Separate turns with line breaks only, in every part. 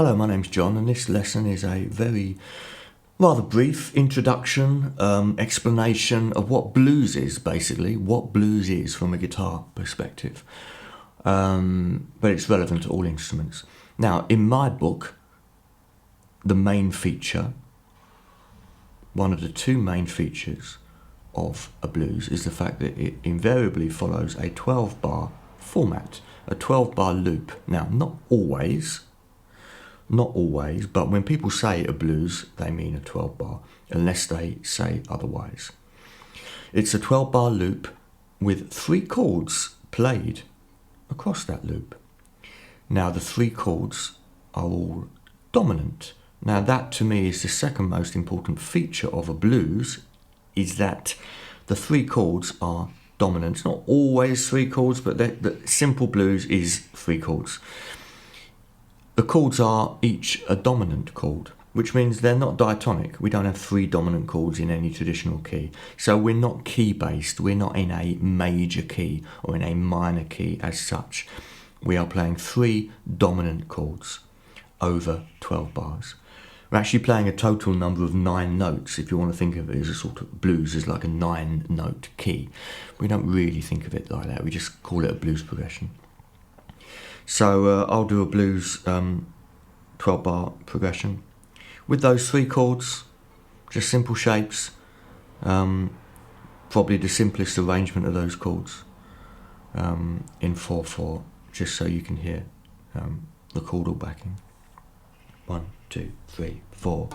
Hello, my name's John, and this lesson is a very rather brief introduction, explanation of what blues is, basically, what blues is from a guitar perspective. But it's relevant to all instruments. Now, in my book, the main feature, one of the two main features of a blues is the fact that it invariably follows a 12-bar format, a 12-bar loop. Now, not always, but when people say a blues, they mean a 12-bar, unless they say otherwise. It's a 12-bar loop with 3 chords played across that loop. Now, the 3 chords are all dominant. Now, that to me is the second most important feature of a blues, is that the 3 chords are dominant. It's not always 3 chords, but the simple blues is 3 chords. The chords are each a dominant chord, which means they're not diatonic. We don't have 3 dominant chords in any traditional key. So we're not key-based. We're not in a major key or in a minor key as such. We are playing 3 dominant chords over 12 bars. We're actually playing a total number of 9 notes, if you want to think of it as a sort of blues, as like a 9-note key. We don't really think of it like that. We just call it a blues progression. So I'll do a blues 12-bar progression with those 3 chords, just simple shapes, probably the simplest arrangement of those chords in 4/4, just so you can hear the chordal backing. 1, 2, 3, 4.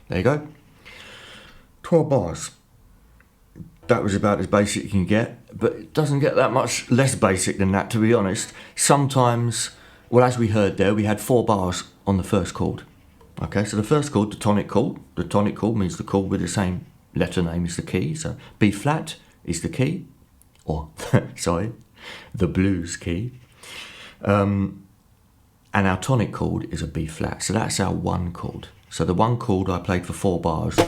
There you go. 12 bars. That was about as basic you can get, but it doesn't get that much less basic than that, to be honest. Sometimes, well, as we heard there, we had 4 bars on the first chord. Okay, so the first chord, the tonic chord. The tonic chord means the chord with the same letter name as the key. So B flat is the key, or, sorry, the blues key. And our tonic chord is a B flat, so that's our 1 chord. So the 1 chord I played for 4 bars. 3,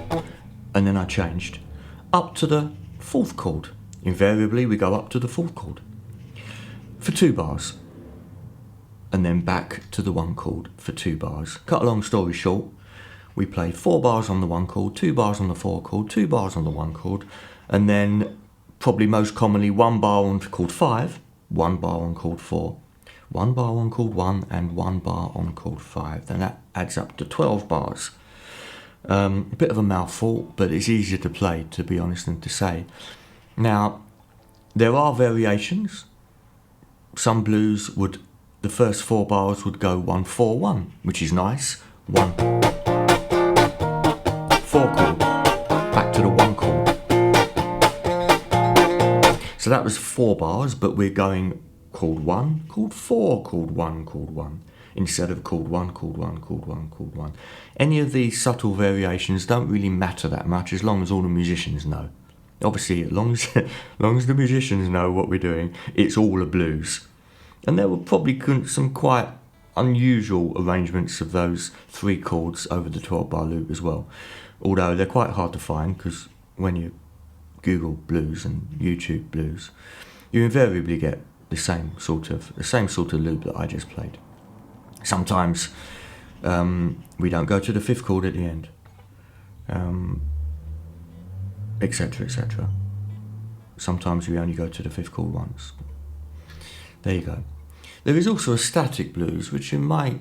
4. And then I changed up to the 4th chord. Invariably we go up to the 4th chord for 2 bars. And then back to the 1 chord for 2 bars. Cut a long story short, we play 4 bars on the 1 chord, 2 bars on the 4 chord, 2 bars on the 1 chord, and then probably most commonly 1 bar on chord 5, 1 bar on chord 4, 1 bar on chord 1, and 1 bar on chord 5. Then that adds up to 12 bars. A bit of a mouthful, but it's easier to play, to be honest, than to say. Now, there are variations. Some blues would, the first 4 bars would go 1, 4, 1, which is nice. 1, 4 chord, back to the 1 chord. So that was 4 bars, but we're going chord 1, chord 4, chord 1, chord 1, instead of chord 1, chord 1, chord 1, chord 1. Any of these subtle variations don't really matter that much as long as all the musicians know. Obviously, as long as the musicians know what we're doing, it's all a blues. And there were probably some quite unusual arrangements of those 3 chords over the 12-bar loop as well. Although they're quite hard to find, because when you Google blues and YouTube blues, you invariably get the same sort of loop that I just played. Sometimes we don't go to the 5th chord at the end, etc., etc. Sometimes we only go to the 5th chord once. There you go. There is also a static blues, which in my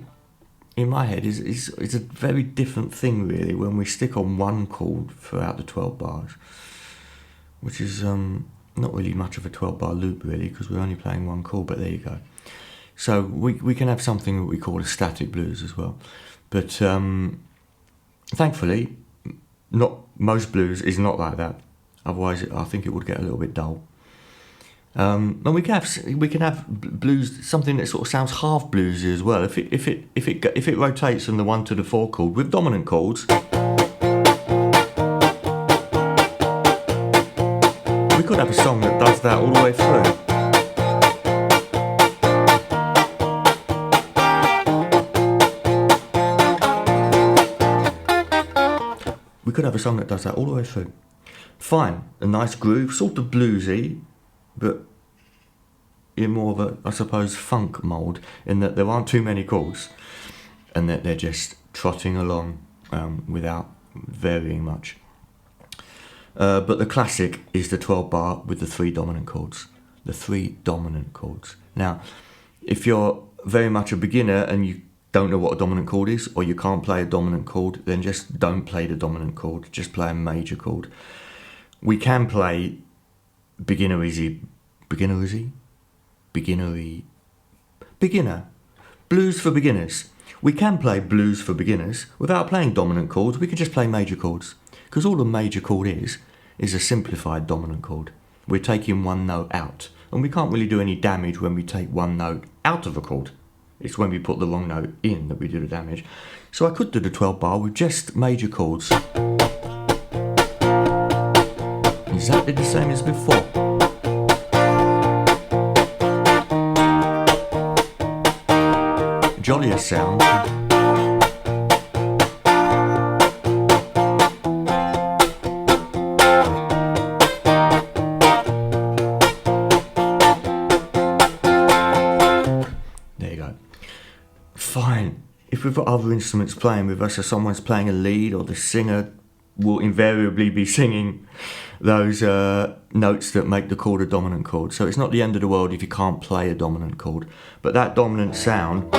head is a very different thing, really, when we stick on 1 chord throughout the 12 bars, which is not really much of a 12-bar loop, really, because we're only playing 1 chord, but there you go. So we can have something that we call a static blues as well. But thankfully, not most blues is not like that. Otherwise, I think it would get a little bit dull. And we can have blues, something that sort of sounds half bluesy as well. If it rotates from the 1 to the 4 chord with dominant chords, we could have a song that does that all the way through. We could have a song that does that all the way through. Fine, a nice groove, sort of bluesy, but in more of a, I suppose, funk mould, in that there aren't too many chords, and that they're just trotting along without varying much. But the classic is the 12 bar with the 3 dominant chords. The 3 dominant chords. Now, if you're very much a beginner and you don't know what a dominant chord is, or you can't play a dominant chord, then just don't play the dominant chord, just play a major chord. We can play beginner, blues for beginners. We can play blues for beginners without playing dominant chords. We can just play major chords, because all a major chord is a simplified dominant chord. We're taking one note out, and we can't really do any damage when we take one note out of a chord. It's when we put the wrong note in that we do the damage. So I could do the 12 bar with just major chords. Exactly the same as before. Jollier sound. There you go. Fine. If we've got other instruments playing with us, or someone's playing a lead, or the singer will invariably be singing those notes that make the chord a dominant chord. So it's not the end of the world if you can't play a dominant chord. But that dominant sound,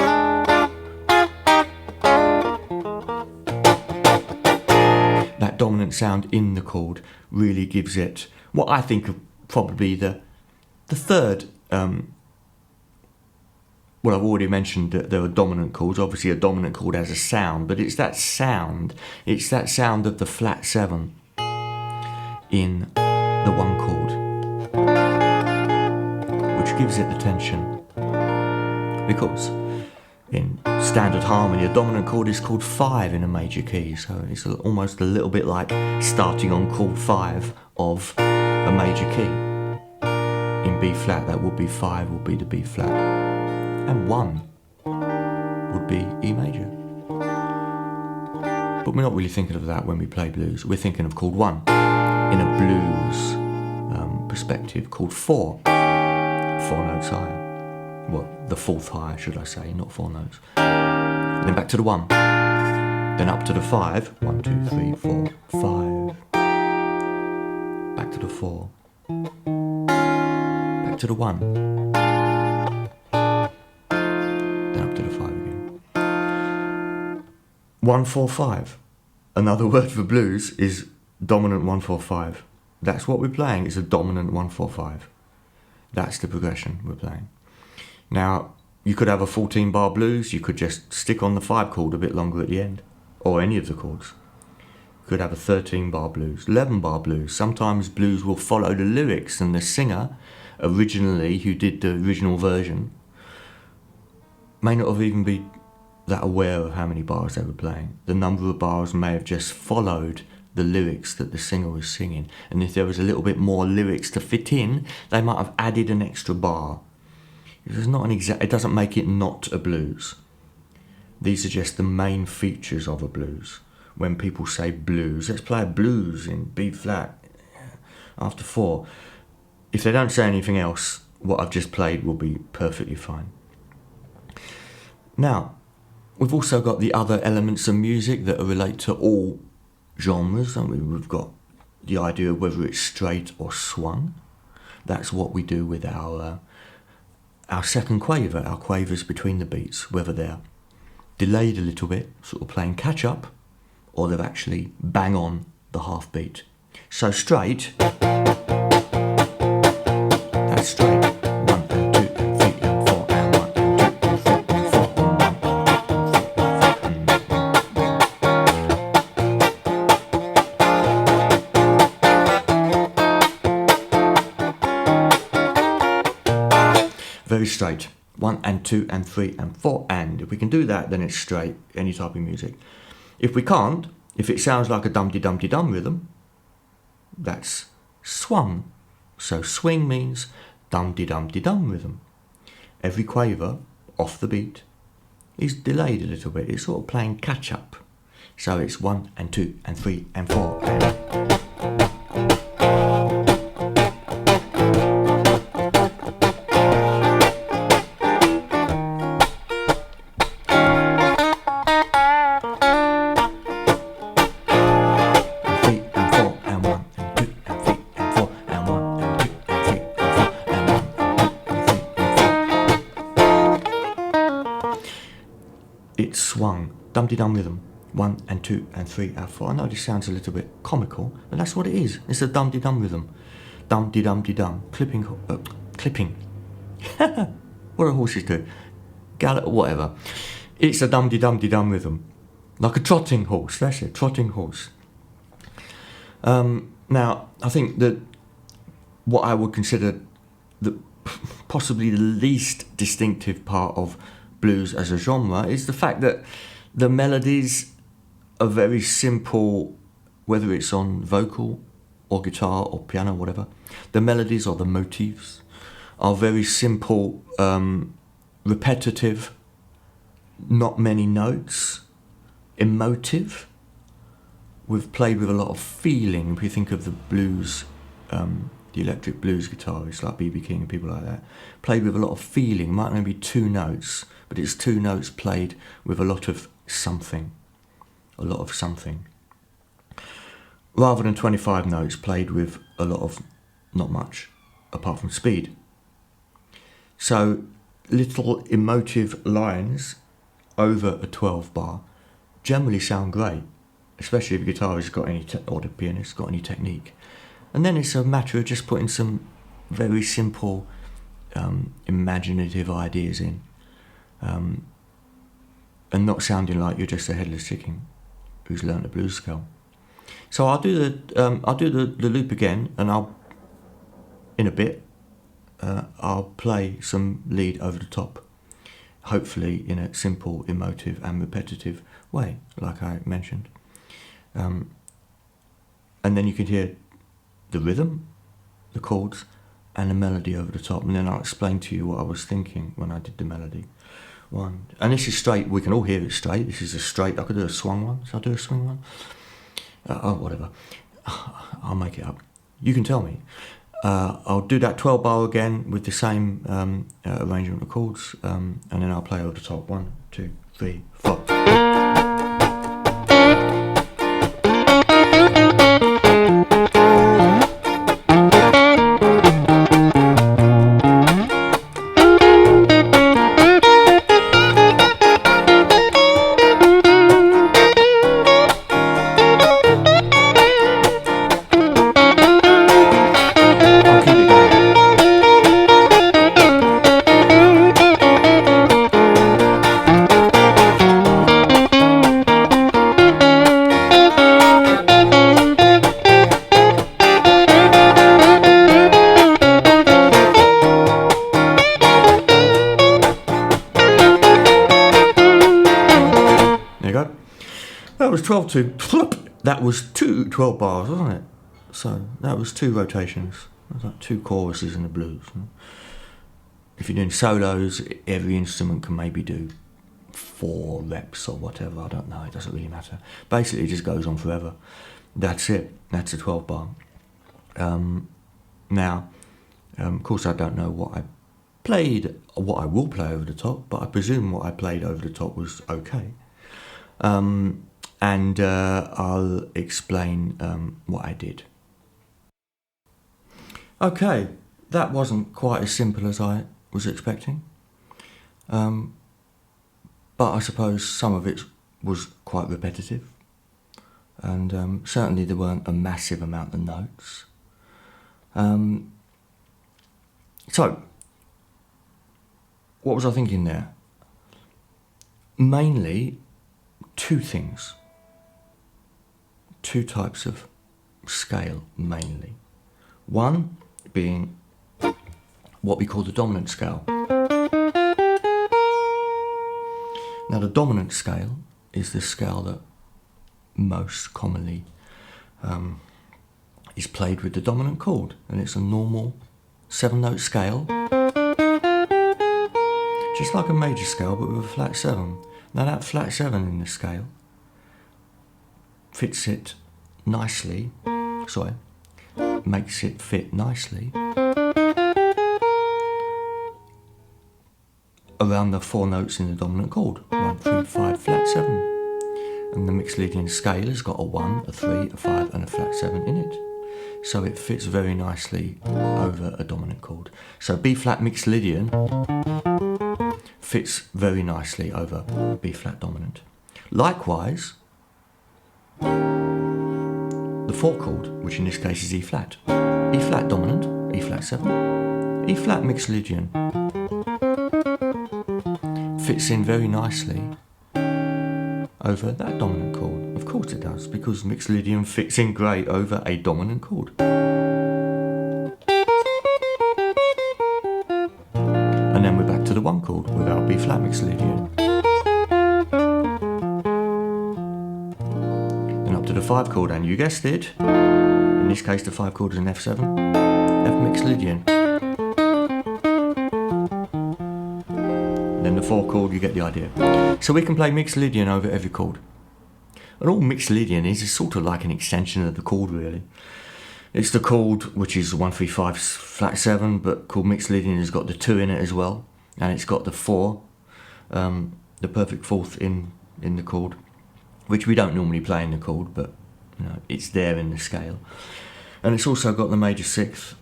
in the chord really gives it what I think of probably the third. Well, I've already mentioned that there are dominant chords. Obviously, a dominant chord has a sound, but it's that sound of the flat 7 in the 1 chord, which gives it the tension. Because in standard harmony, a dominant chord is called 5 in a major key, so it's almost a little bit like starting on chord 5 of a major key. In B flat, that would be 5 would be the B flat, and 1 would be E major. But we're not really thinking of that when we play blues. We're thinking of chord 1 in a blues perspective, chord 4 notes higher. Well, the 4th higher, should I say, not 4 notes. Then back to the 1. Then up to the 5. 1, 2, 3, 4, 5. Back to the 4. Back to the 1. Then up to the 5 again. 1, 4, 5. Another word for blues is dominant 1, 4, 5. That's what we're playing, is a dominant 1, 4, 5. That's the progression we're playing. Now, you could have a 14 bar blues, you could just stick on the 5 chord a bit longer at the end, or any of the chords. You could have a 13 bar blues, 11 bar blues. Sometimes blues will follow the lyrics, and the singer, originally, who did the original version, may not have even been that aware of how many bars they were playing. The number of bars may have just followed the lyrics that the singer was singing, and if there was a little bit more lyrics to fit in, they might have added an extra bar. It doesn't make it not a blues. These are just the main features of a blues. When people say blues, let's play a blues in B flat after 4. If they don't say anything else, what I've just played will be perfectly fine. Now, we've also got the other elements of music that relate to all genres. I mean, we've got the idea of whether it's straight or swung. That's what we do with our second quaver, our quavers between the beats, whether they're delayed a little bit, sort of playing catch up, or they're actually bang on the half beat. So straight, that's straight. 1 and 2 and 3 and 4 and 1 and 2 and 3 and 4 and 1 and 2 and 3 and 4. straight. 1 and 2 and 3 and 4 and. If we can do that, then it's straight, any type of music. If we can't, if it sounds like a dum-de-dum-de-dum rhythm, that's swung. So swing means dum-de-dum-de-dum rhythm. Every quaver off the beat is delayed a little bit. It's sort of playing catch-up. So it's 1 and 2 and 3 and 4 and. It's swung, dum-de-dum rhythm, 1 and 2 and 3 and 4. I know this sounds a little bit comical, but that's what it is. It's a dum-de-dum rhythm. Dum-de-dum-de-dum. Clipping. What do horses do? Gallop, whatever. It's a dum-de-dum-de-dum rhythm. Like a trotting horse, that's it, trotting horse. Now, I think that what I would consider possibly the least distinctive part of blues as a genre is the fact that the melodies are very simple, whether it's on vocal or guitar or piano, whatever. The melodies or the motifs are very simple, repetitive, not many notes, emotive. We've played with a lot of feeling. If you think of the blues, the electric blues guitarists like B.B. King and people like that, played with a lot of feeling. Might only be 2 notes, but it's 2 notes played with a lot of something. A lot of something. Rather than 25 notes played with a lot of not much, apart from speed. So little emotive lines over a 12 bar generally sound great, especially if the guitarist got any, or the pianist got any technique. And then it's a matter of just putting some very simple, imaginative ideas in, and not sounding like you're just a headless chicken who's learnt the blues scale. So I'll do the loop again, and in a bit, I'll play some lead over the top, hopefully in a simple, emotive and repetitive way, like I mentioned. And then you can hear the rhythm, the chords, and the melody over the top, and then I'll explain to you what I was thinking when I did the melody. And this is straight, we can all hear it straight. This is a straight, I could do a swung one. Shall I do a swing one? Whatever. I'll make it up. You can tell me. I'll do that 12 bar again with the same arrangement of chords, and then I'll play over the top. 1, 2, 3, 4. That was that was 2 12 bars, wasn't it? So that was 2 rotations. That's like 2 choruses in the blues. If you're doing solos, every instrument can maybe do 4 reps or whatever. I don't know. It doesn't really matter. Basically, it just goes on forever. That's it. That's a 12 bar. Now, of course, I don't know what I played or what I will play over the top, but I presume what I played over the top was okay. And I'll explain what I did. Okay, that wasn't quite as simple as I was expecting, but I suppose some of it was quite repetitive, and certainly there weren't a massive amount of notes. So, what was I thinking there? Mainly 2 things. 2 types of scale, mainly. One being what we call the dominant scale. Now the dominant scale is the scale that most commonly is played with the dominant chord, and it's a normal 7-note scale, just like a major scale but with a flat 7. Now that flat 7 in the scale fits it nicely, makes it fit nicely around the 4 notes in the dominant chord, 1, 3, 5, flat 7. And the Mixolydian scale has got a 1, a 3, a 5 and a flat 7 in it. So it fits very nicely over a dominant chord. So B flat Mixolydian fits very nicely over B flat dominant. Likewise, the 4 chord, which in this case is E flat dominant, E flat 7, E flat Mixolydian fits in very nicely over that dominant chord. Of course it does, because Mixolydian fits in great over a dominant chord. And then we're back to the 1 chord without B flat Mixolydian. Then up to the 5 chord, and you guessed it, in this case the 5 chord is an F7, F Mixolydian. Then the 4 chord, you get the idea. So we can play Mixolydian over every chord. And all Mixolydian is sort of like an extension of the chord, really. It's the chord which is 1, 3, 5 flat 7, but called Mixolydian has got the 2 in it as well, and it's got the 4, the perfect fourth in the chord, which we don't normally play in the chord, but you know, it's there in the scale. And it's also got the major 6th,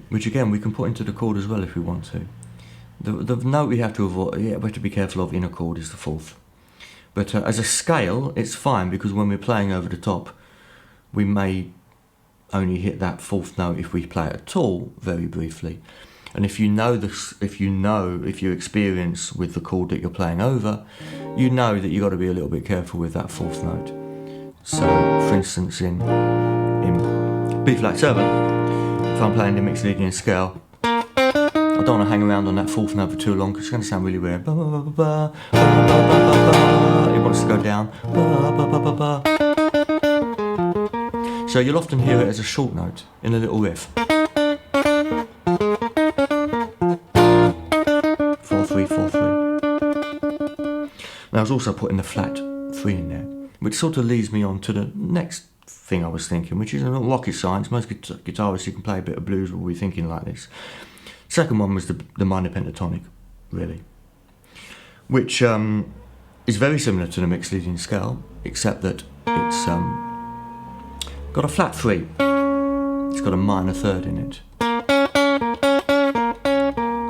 which again we can put into the chord as well if we want to. The note we have to avoid, we have to be careful of in a chord, is the 4th. But as a scale, it's fine, because when we're playing over the top, we may only hit that 4th note if we play it at all, very briefly. And if you experience with the chord that you're playing over, you know that you've got to be a little bit careful with that 4th note. So, for instance, in B flat 7, if I'm playing the Mixolydian scale, I don't want to hang around on that 4th note for too long, because it's going to sound really weird. It wants to go down. So you'll often hear it as a short note in a little riff. 4-3, 4-3. Now I was also putting the flat 3 in there, which sort of leads me on to the next thing I was thinking, which is not rocket science. Most guitarists who can play a bit of blues will be thinking like this. Second one was the minor pentatonic, really, which is very similar to the Mixolydian scale, except that it's got a flat 3. It's got a minor 3rd in it,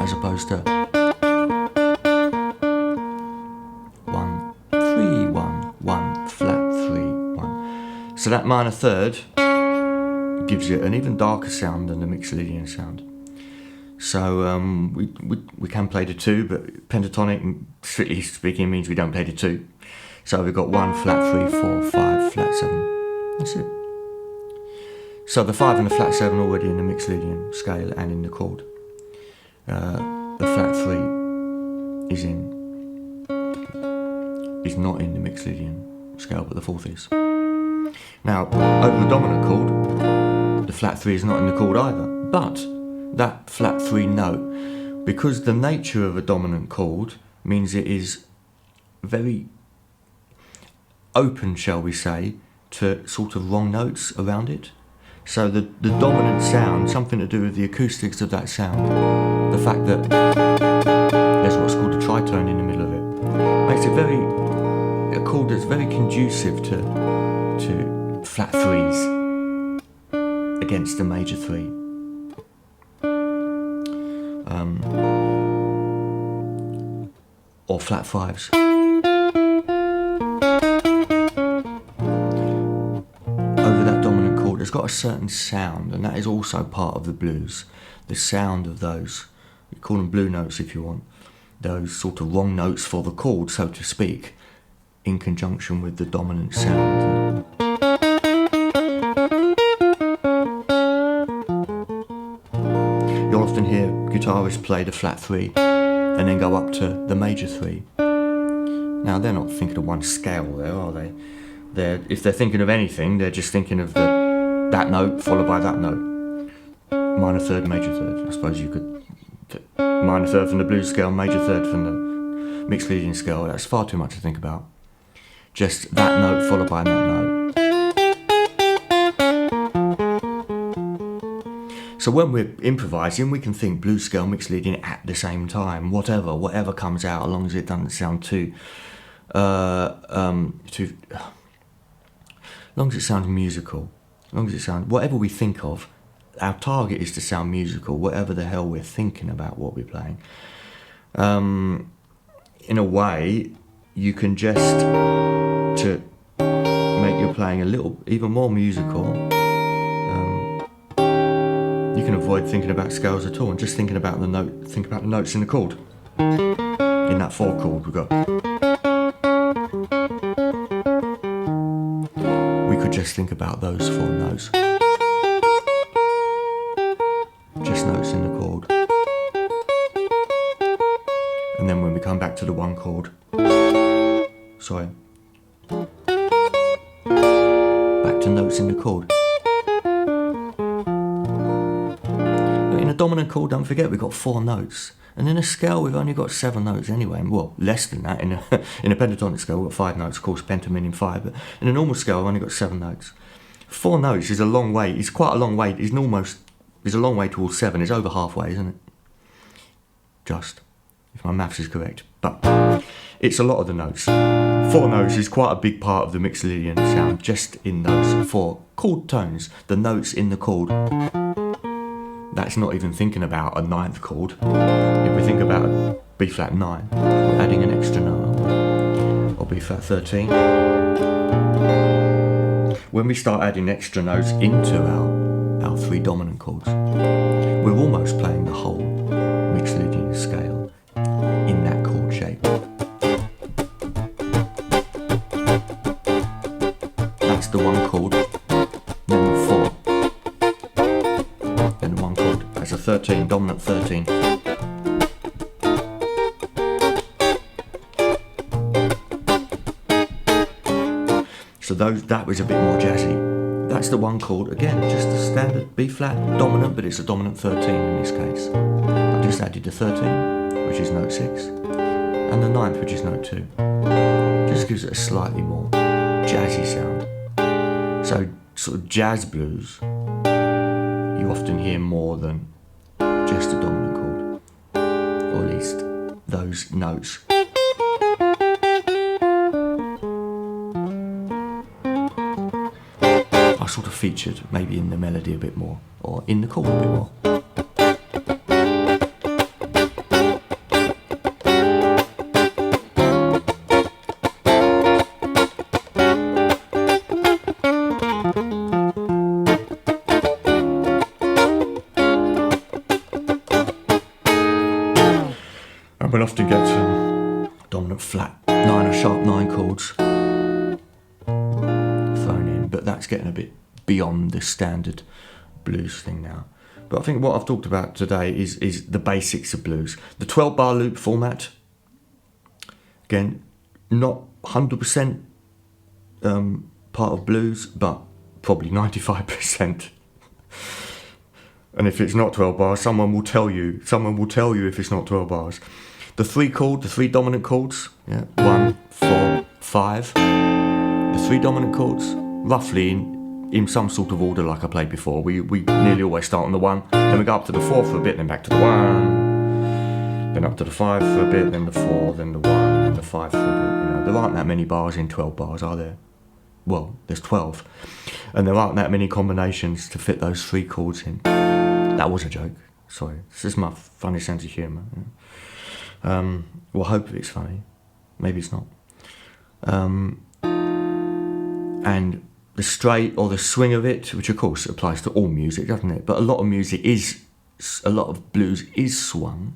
as opposed to 1, 3, 1, 1, flat 3, 1. So that minor 3rd gives you an even darker sound than the Mixolydian sound. So we can play the 2, but pentatonic, strictly speaking, means we don't play the 2. So we've got 1, flat 3, 4, 5, flat 7. That's it. So the 5 and the flat 7 already in the Mixolydian scale and in the chord. The flat 3 is not in the Mixolydian scale, but the 4th is. Now, over the dominant chord, the flat 3 is not in the chord either, but that flat 3 note, because the nature of a dominant chord means it is very open, shall we say, to sort of wrong notes around it. So the dominant sound, something to do with the acoustics of that sound, the fact that there's what's called a tritone in the middle of it, makes it a chord that's very conducive to flat 3s against the major 3. Or flat 5s. Over that dominant chord, it's got a certain sound, and that is also part of the blues. The sound of those, you call them blue notes if you want, those sort of wrong notes for the chord, so to speak, in conjunction with the dominant sound. You'll often hear guitarists play the flat 3 and then go up to the major 3. Now, they're not thinking of one scale there, are they? If they're thinking of anything, they're just thinking of that note followed by that note. Minor third, major third. I suppose you could... minor third from the blues scale, major third from the mixed leading scale. That's far too much to think about. Just that note followed by that note. So when we're improvising, we can think blues scale, mixed leading at the same time. Whatever comes out, as long as it doesn't sound too... as long as it sounds musical. As long as it sounds... whatever we think of, our target is to sound musical, whatever the hell we're thinking about what we're playing. In a way, you can just, to make your playing a little, even more musical, you can avoid thinking about scales at all and just think about the notes in the chord. In that 4 chord we've got. We could just think about those 4 notes. Just notes in the chord. And then when we come back to the 1 chord, back to notes in the chord. But in a dominant chord, don't forget we've got 4 notes. And in a scale we've only got 7 notes anyway, well, less than that. In a pentatonic scale we've got 5 notes, of course, penta meaning 5, but in a normal scale we've only got 7 notes. 4 notes is a long way, it's quite a long way, it's a long way towards 7, it's over halfway, isn't it? Just, if my maths is correct. But it's a lot of the notes. 4 notes is quite a big part of the Mixolydian sound, just in those 4 chord tones, the notes in the chord. That's not even thinking about a 9th chord. If we think about a B flat 9, we're adding an extra note, or B flat 13. When we start adding extra notes into our 3 dominant chords, we're almost playing the whole Mixolydian scale in that chord shape. That's the 1 chord, then the 4, then the 1 chord. That's a 13, dominant 13. So that was a bit more jazzy. That's the 1 chord, again, just a standard B flat dominant, but it's a dominant 13 in this case. I've just added the 13, which is note 6, and the 9th, which is note 2. Just gives it a slightly more jazzy sound. So sort of jazz blues, you often hear more than just a dominant chord, or at least those notes. Are sort of featured maybe in the melody a bit more, or in the chord a bit more. And we'll often get dominant flat 9 or sharp 9 chords thrown in, but that's getting a bit beyond the standard blues thing now. But I think what I've talked about today is the basics of blues. The 12-bar loop format, again, not 100% part of blues, but probably 95%. And if it's not 12 bars, someone will tell you if it's not 12 bars. The 3 dominant chords, 1, 4, 5. The 3 dominant chords, roughly in some sort of order like I played before. We nearly always start on the 1, then we go up to the 4 for a bit, then back to the 1, then up to the 5 for a bit, then the 4, then the 1, then the 5 for a bit. There aren't that many bars in 12 bars, are there? Well, there's 12. And there aren't that many combinations to fit those 3 chords in. That was a joke, sorry. This is my funny sense of humour. Well, hopefully it's funny. Maybe it's not. And the straight or the swing of it, which of course applies to all music, doesn't it? But a lot of blues is swung.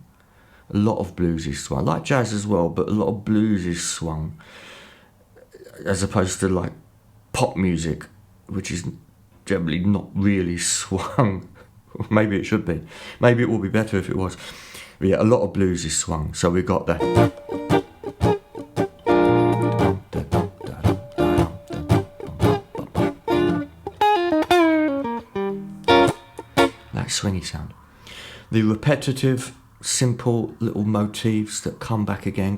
A lot of blues is swung. Like jazz as well, but a lot of blues is swung. As opposed to like pop music, which is generally not really swung. Maybe it should be. Maybe it would be better if it was. But yeah, a lot of blues is swung. So we've got the swingy sound. The repetitive, simple little motifs that come back again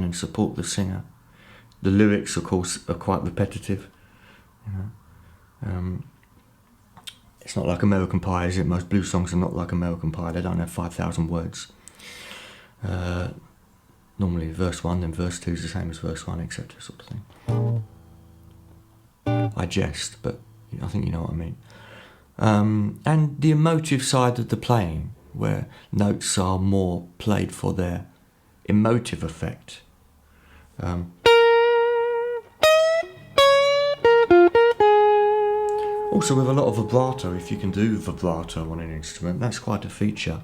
and support the singer. The lyrics, of course, are quite repetitive. It's not like American Pie, is it? Most blues songs are not like American Pie. They don't have 5,000 words. Normally verse 1, then verse 2 is the same as verse 1, etc. sort of thing. I jest, but I think you know what I mean. And the emotive side of the playing, where notes are more played for their emotive effect. Also with a lot of vibrato, if you can do vibrato on an instrument, that's quite a feature.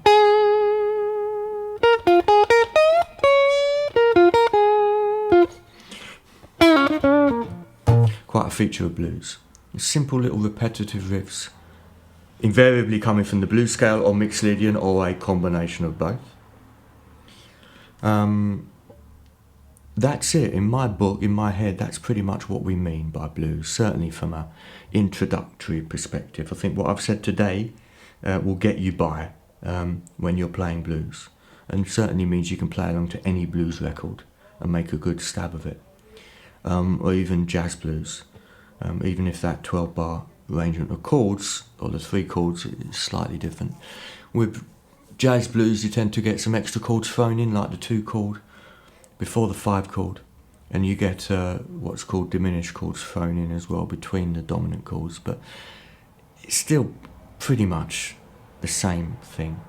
Quite a feature of blues. Simple little repetitive riffs, invariably coming from the blues scale or Mixolydian or a combination of both. That's it. In my book, in my head, that's pretty much what we mean by blues, certainly from an introductory perspective. I think what I've said today will get you by when you're playing blues, and certainly means you can play along to any blues record and make a good stab of it, or even jazz blues, even if that 12-bar arrangement of chords, or the 3 chords, is slightly different. With jazz blues, you tend to get some extra chords thrown in, like the 2 chord before the 5 chord, and you get what's called diminished chords thrown in as well between the dominant chords, but it's still pretty much the same thing.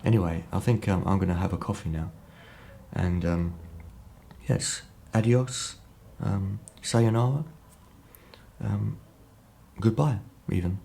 Anyway, I think I'm going to have a coffee now, and yes, adios, sayonara, goodbye even.